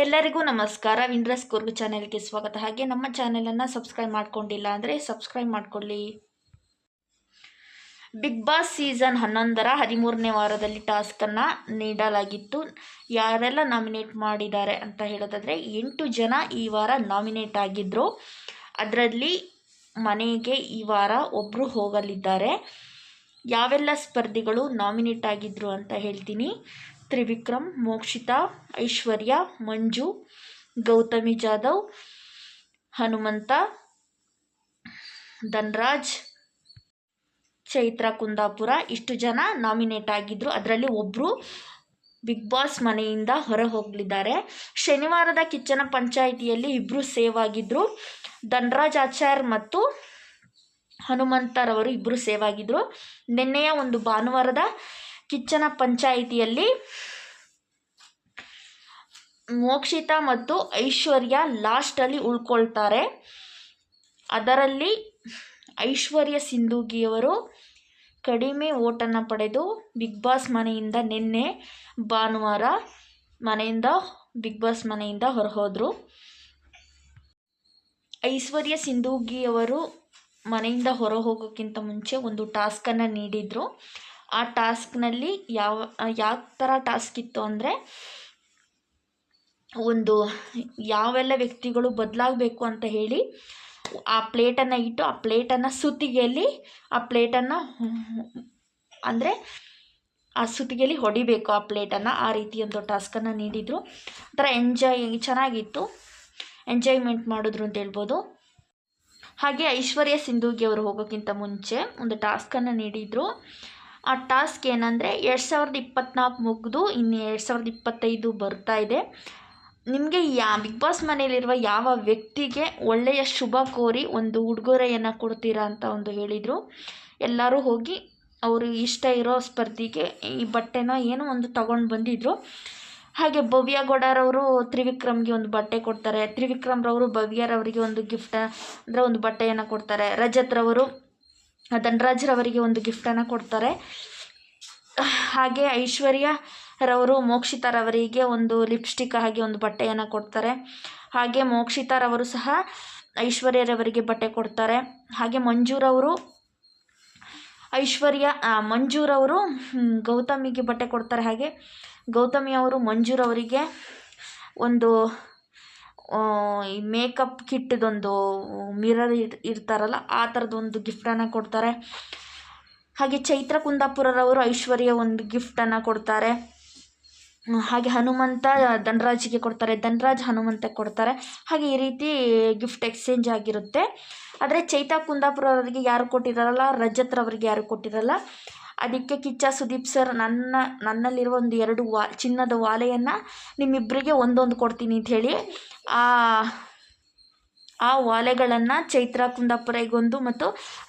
ಎಲ್ಲರಿಗೂ ನಮಸ್ಕಾರ. ವಿಂದ್ರಸ್ ಕೂರ್ಗ್ ಚಾನೆಲ್ಗೆ ಸ್ವಾಗತ. ಹಾಗೆ ನಮ್ಮ ಚಾನೆಲನ್ನು ಸಬ್ಸ್ಕ್ರೈಬ್ ಮಾಡ್ಕೊಂಡಿಲ್ಲ ಅಂದರೆ ಸಬ್ಸ್ಕ್ರೈಬ್ ಮಾಡ್ಕೊಳ್ಳಿ. ಬಿಗ್ ಬಾಸ್ ಸೀಸನ್ 11ರ 13ನೇ ವಾರದಲ್ಲಿ ಟಾಸ್ಕನ್ನು ನೀಡಲಾಗಿತ್ತು. ಯಾರೆಲ್ಲ ನಾಮಿನೇಟ್ ಮಾಡಿದ್ದಾರೆ ಅಂತ ಹೇಳೋದಾದರೆ 8 ಜನ ಈ ವಾರ ನಾಮಿನೇಟ್ ಆಗಿದ್ದರು. ಅದರಲ್ಲಿ ಮನೆಗೆ ಈ ವಾರ ಒಬ್ಬರು ಹೋಗಲಿದ್ದಾರೆ. ಯಾವೆಲ್ಲ ಸ್ಪರ್ಧಿಗಳು ನಾಮಿನೇಟ್ ಆಗಿದ್ದರು ಅಂತ ಹೇಳ್ತೀನಿ. ತ್ರಿವಿಕ್ರಮ್, ಮೋಕ್ಷಿತಾ, ಐಶ್ವರ್ಯ, ಮಂಜು, ಗೌತಮಿ ಜಾಧವ್, ಹನುಮಂತ, ಧನ್ರಾಜ್, ಚೈತ್ರ ಕುಂದಾಪುರ ಇಷ್ಟು ಜನ ನಾಮಿನೇಟ್ ಆಗಿದ್ದರು. ಅದರಲ್ಲಿ ಒಬ್ಬರು ಬಿಗ್ ಬಾಸ್ ಮನೆಯಿಂದ ಹೊರ ಹೋಗಲಿದ್ದಾರೆ. ಶನಿವಾರದ ಕಿಚ್ಚನ ಪಂಚಾಯಿತಿಯಲ್ಲಿ ಇಬ್ಬರು ಸೇವ್ ಆಗಿದ್ದರು. ಧನ್ರಾಜ್ ಆಚಾರ್ ಮತ್ತು ಹನುಮಂತರವರು ಇಬ್ಬರು ಸೇವ್ ಆಗಿದ್ದರು. ನಿನ್ನೆಯ ಒಂದು ಭಾನುವಾರದ ಕಿಚ್ಚನ ಪಂಚಾಯಿತಿಯಲ್ಲಿ ಮೋಕ್ಷಿತಾ ಮತ್ತು ಐಶ್ವರ್ಯ ಲಾಸ್ಟಲ್ಲಿ ಉಳ್ಕೊಳ್ತಾರೆ. ಅದರಲ್ಲಿ ಐಶ್ವರ್ಯ ಸಿಂಧೂಗಿಯವರು ಕಡಿಮೆ ಓಟನ್ನು ಪಡೆದು ಬಿಗ್ ಬಾಸ್ ಮನೆಯಿಂದ ನಿನ್ನೆ ಭಾನುವಾರ ಬಿಗ್ ಬಾಸ್ ಮನೆಯಿಂದ ಹೊರಹೋದರು. ಐಶ್ವರ್ಯ ಸಿಂಧೂಗಿಯವರು ಮನೆಯಿಂದ ಹೊರ ಹೋಗೋಕ್ಕಿಂತ ಮುಂಚೆ ಒಂದು ಟಾಸ್ಕನ್ನು ನೀಡಿದರು. ಆ ಟಾಸ್ಕ್ನಲ್ಲಿ ಯಾವ ಥರ ಟಾಸ್ಕ್ ಇತ್ತು ಅಂದರೆ, ಯಾವೆಲ್ಲ ವ್ಯಕ್ತಿಗಳು ಬದಲಾಗಬೇಕು ಅಂತ ಹೇಳಿ ಆ ಪ್ಲೇಟನ್ನು ಇಟ್ಟು ಆ ಪ್ಲೇಟನ್ನು ಸುತ್ತಿಗೆಯಲ್ಲಿ ಹೊಡಿಬೇಕು ಆ ಪ್ಲೇಟನ್ನು. ಆ ರೀತಿ ಒಂದು ಟಾಸ್ಕನ್ನು ನೀಡಿದರು. ಒಂಥರ ಚೆನ್ನಾಗಿತ್ತು, ಎಂಜಾಯ್ಮೆಂಟ್ ಮಾಡಿದ್ರು ಅಂತ ಹೇಳ್ಬೋದು. ಹಾಗೆ ಐಶ್ವರ್ಯ ಸಿಂಧೂಗಿ ಅವರು ಹೋಗೋಕ್ಕಿಂತ ಮುಂಚೆ ಒಂದು ಟಾಸ್ಕನ್ನು ನೀಡಿದರು. ಆ ಟಾಸ್ಕ್ ಏನಂದರೆ 2024 ಮುಗಿದು ಇನ್ನು 2025 ಬರ್ತಾ ಇದೆ. ನಿಮಗೆ ಬಿಗ್ ಬಾಸ್ ಮನೆಯಲ್ಲಿರುವ ಯಾವ ವ್ಯಕ್ತಿಗೆ ಒಳ್ಳೆಯ ಶುಭ ಕೋರಿ ಒಂದು ಉಡುಗೊರೆಯನ್ನು ಕೊಡ್ತೀರಾ ಅಂತ ಒಂದು ಹೇಳಿದರು. ಎಲ್ಲರೂ ಹೋಗಿ ಅವರು ಇಷ್ಟ ಇರೋ ಸ್ಪರ್ಧಿಗೆ ಈ ಬಟ್ಟೆನೋ ಏನೋ ಒಂದು ತಗೊಂಡು ಬಂದಿದ್ದರು. ಹಾಗೆ ಭವ್ಯ ಗೌಡರವರು ತ್ರಿವಿಕ್ರಮ್ಗೆ ಒಂದು ಬಟ್ಟೆ ಕೊಡ್ತಾರೆ. ತ್ರಿವಿಕ್ರಮ್ರವರು ಭವ್ಯರವರಿಗೆ ಒಂದು ಗಿಫ್ಟ್ ಅಂದರೆ ಒಂದು ಬಟ್ಟೆಯನ್ನು ಕೊಡ್ತಾರೆ. ರಜತ್ರವರು ಧನ್ರಾಜ್ರವರಿಗೆ ಒಂದು ಗಿಫ್ಟನ್ನು ಕೊಡ್ತಾರೆ. ಹಾಗೆ ಐಶ್ವರ್ಯರವರು ಮೋಕ್ಷಿತಾರವರಿಗೆ ಒಂದು ಲಿಪ್ಸ್ಟಿಕ್ ಹಾಗೆ ಒಂದು ಬಟ್ಟೆಯನ್ನು ಕೊಡ್ತಾರೆ. ಹಾಗೆ ಮೋಕ್ಷಿತಾರವರು ಸಹ ಐಶ್ವರ್ಯರವರಿಗೆ ಬಟ್ಟೆ ಕೊಡ್ತಾರೆ. ಹಾಗೆ ಮಂಜೂರವರು ಗೌತಮಿಗೆ ಬಟ್ಟೆ ಕೊಡ್ತಾರೆ. ಹಾಗೆ ಗೌತಮಿಯವರು ಮಂಜೂರವರಿಗೆ ಒಂದು ಈ ಮೇಕಪ್ ಕಿಟ್ಟದೊಂದು ಮಿರರ್ ಇರ್ತಾರಲ್ಲ ಆ ಥರದೊಂದು ಗಿಫ್ಟನ್ನು ಕೊಡ್ತಾರೆ. ಹಾಗೆ ಚೈತ್ರ ಕುಂದಾಪುರರವರು ಐಶ್ವರ್ಯ ಒಂದು ಗಿಫ್ಟನ್ನು ಕೊಡ್ತಾರೆ. ಹಾಗೆ ಹನುಮಂತ ಧನ್ರಾಜ್ಗೆ ಕೊಡ್ತಾರೆ, ಧನ್ರಾಜ್ ಹನುಮಂತಕ್ಕೆ ಕೊಡ್ತಾರೆ. ಹಾಗೆ ಈ ರೀತಿ ಗಿಫ್ಟ್ ಎಕ್ಸ್ಚೇಂಜ್ ಆಗಿರುತ್ತೆ. ಆದರೆ ಚೈತ್ರ ಕುಂದಾಪುರವರಿಗೆ ಯಾರು ಕೊಟ್ಟಿರಲ್ಲ, ರಜತ್ರವರಿಗೆ ಯಾರು ಕೊಟ್ಟಿರಲ್ಲ. ಅದಕ್ಕೆ ಕಿಚ್ಚ ಸುದೀಪ್ ಸರ್ ನನ್ನಲ್ಲಿರುವ ಒಂದು 2 ಚಿನ್ನದ ವಾಲೆಯನ್ನು ನಿಮ್ಮಿಬ್ಬರಿಗೆ ಒಂದೊಂದು ಕೊಡ್ತೀನಿ ಅಂತ ಹೇಳಿ ಆ ವಾಲೆಗಳನ್ನು ಚೈತ್ರ ಕುಂದಾಪುರಗೊಂದು ಮತ್ತು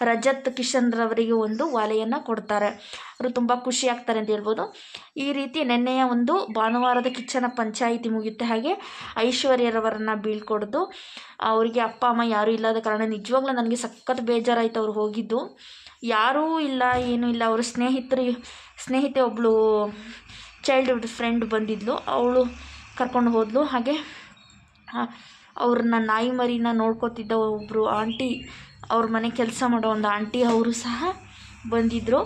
ರಜತ್ ಕಿಶನ್ರವರಿಗೆ ಒಂದು ವಾಲೆಯನ್ನು ಕೊಡ್ತಾರೆ. ಅವರು ತುಂಬ ಖುಷಿ ಆಗ್ತಾರೆ ಅಂತ ಹೇಳ್ಬೋದು. ಈ ರೀತಿ ನಿನ್ನೆಯ ಒಂದು ಭಾನುವಾರದ ಕಿಚ್ಚನ ಪಂಚಾಯಿತಿ ಮುಗಿಯುತ್ತೆ. ಹಾಗೆ ಐಶ್ವರ್ಯರವರನ್ನು ಬೀಳ್ಕೊಡ್ದು ಅವರಿಗೆ ಅಪ್ಪ ಅಮ್ಮ ಯಾರೂ ಇಲ್ಲದ ಕಾರಣ ನಿಜವಾಗ್ಲೂ ನನಗೆ ಸಖತ್ ಬೇಜಾರಾಯಿತು. ಅವ್ರು ಹೋಗಿದ್ದು ಯಾರೂ ಇಲ್ಲ, ಏನೂ ಇಲ್ಲ. ಅವ್ರ ಸ್ನೇಹಿತೆ ಒಬ್ಬಳು ಚೈಲ್ಡ್ಹುಡ್ ಫ್ರೆಂಡ್ ಬಂದಿದ್ಲು, ಅವಳು ಕರ್ಕೊಂಡು ಹೋದ್ಲು. ಹಾಗೆ ಅವ್ರನ್ನ ನಾಯಿ ಮರಿನ ನೋಡ್ಕೋತಿದ್ದ ಒಬ್ಬರು ಆಂಟಿ, ಅವ್ರ ಮನೆ ಕೆಲಸ ಮಾಡೋ ಒಂದು ಆಂಟಿ ಅವರು ಸಹ ಬಂದಿದ್ದರು.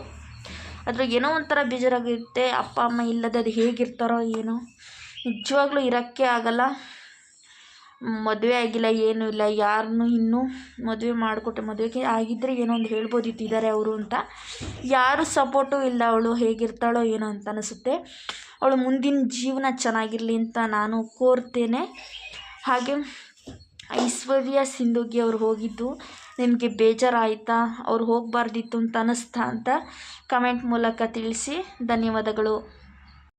ಅದ್ರಾಗ ಏನೋ ಒಂಥರ ಬೇಜಾರಾಗಿರುತ್ತೆ. ಅಪ್ಪ ಅಮ್ಮ ಇಲ್ಲದೆ ಅದು ಹೇಗಿರ್ತಾರೋ ಏನೋ, ನಿಜವಾಗ್ಲೂ ಇರೋಕ್ಕೆ ಆಗಲ್ಲ. ಮದುವೆ ಆಗಿಲ್ಲ, ಏನೂ ಇಲ್ಲ, ಯಾರನ್ನೂ ಇನ್ನೂ ಮದುವೆಗೆ ಆಗಿದ್ದರೆ ಏನೋ ಒಂದು ಹೇಳ್ಬೋದಿತ್ತಿದ್ದಾರೆ ಅವರು ಅಂತ. ಯಾರು ಸಪೋರ್ಟು ಇಲ್ಲ. ಅವಳು ಹೇಗಿರ್ತಾಳೋ ಏನೋ ಅಂತ ಅನಿಸುತ್ತೆ. ಅವಳು ಮುಂದಿನ ಜೀವನ ಚೆನ್ನಾಗಿರಲಿ ಅಂತ ನಾನು ಕೋರ್ತೇನೆ. ಹಾಗೆ ಐಶ್ವರ್ಯ ಸಿಂಧೂಗಿ ಅವರು ಹೋಗಿದ್ದು ನಿಮಗೆ ಬೇಜಾರಾಯಿತಾ, ಅವ್ರು ಹೋಗಬಾರ್ದಿತ್ತು ಅಂತ ಅನ್ನಿಸ್ತಾ ಅಂತ ಕಮೆಂಟ್ ಮೂಲಕ ತಿಳಿಸಿ. ಧನ್ಯವಾದಗಳು.